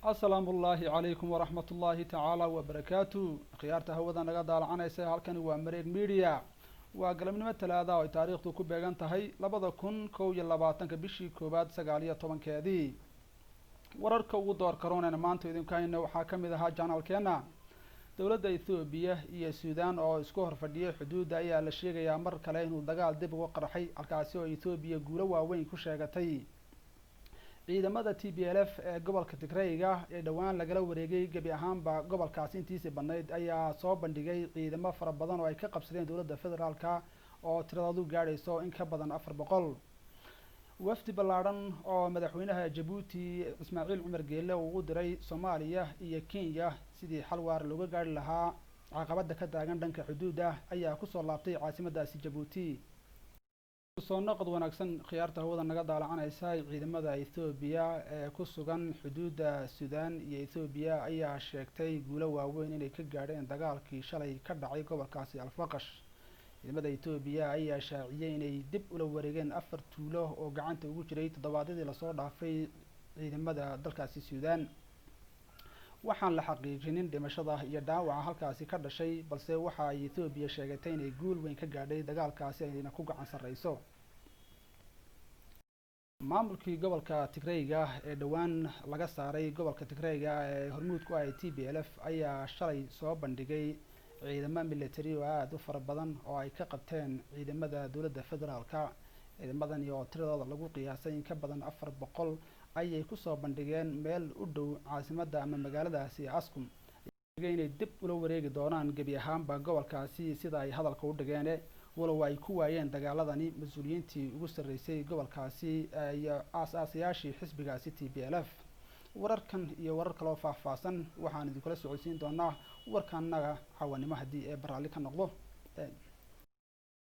السلام الله عليكم ورحمة الله تعالى وبركاته خيارته هو ذا نقد على عنا يسهل كان وأمريك ميديا وقلنا مثل هذا وتاريخ تكون بيجان تهي لبض كن كو يلا بعتن كبشي كوباد سجالية طبعا كذي وررك ودار كورونا نمانتو إذا كان وحاكم إذا هاجنا الكينا دولة إثيوبيا هي السودان أو سكوهر فدية حدود أي على الشيء يا مر كلاين ودقال دب وقرحي الكاسيو إثيوبيا جولوا وين كشجتي ciidamada TPLF ee gobolka Tigreega ee dhawaan lagala wareegay gabi ahaanba gobolkaasi intiisa badnayd ayaa soo bandhigay ciidamo fara badan oo ay ka qabsadeen dawladda federaalka oo tiradoodu gaarayso in ka badan 400 wafdi ballaaran oo madaxweynaha Djibouti Ismaaciil Cumar Geelle uu u diray Soomaaliya iyo Kenya sidii xal waar looga gaari lahaa caqabada ka taagan dhanka xuduudda ayaa ku soo laabtay caasimaddaasi Djibouti soo noqod wanaagsan khiyaarta hawada naga daalacanaysa ciidamada Ethiopia ee ku sugan xuduudda Suudaan iyo Ethiopia ayaa sheegtay guulo waaweyn inay ka gaadheen dagaalkii shalay ka dhacay gobolkaasi Al-Faqash ciidamada Ethiopia ayaa shaaciyay inay dib ula wareegeen 4 tuulo oo gacanta ugu jiray toddobaadadii la soo dhaafay ciidamada dalkaasi Suudaan waxaan la xaqiijinin dhimashada iyo dhaawaca halkaasi ka dhashay balse waxa ay Ethiopia sheegatay inay guul weyn ka gaadhay dagaalkaasi ayna ku gacan sareyso maamulkii gobolka Tigreega ee dhawaan laga saaray gobolka Tigreega ee hormuudku ay TPLF ayaa shalay soo bandhigay ciidamada military oo aad u fara badan oo ay ka qabteen ciidamada dawladda federaalka ciidamadan iyo tiradooda lagu qiyaasay in ka badan 400 ayay ku soo bandhigeen meel u dhow caasimadda ama magaaladaasi Askum inay dib ula wareegi doonaan gabi ahaanba gobolkaasi sida ay hadalka u dhigeen walow ay ku waayeen dagaaladani mas'uuliyiintii ugu sareysay gobolkaasi iyo aasaasiyaashii xisbigaasi TPLF wararkan iyo warar kale oo faahfaahsan waxaan idin kula socodsiin doonaa warkanaga xawanimo hadii ee baraali ka noqdo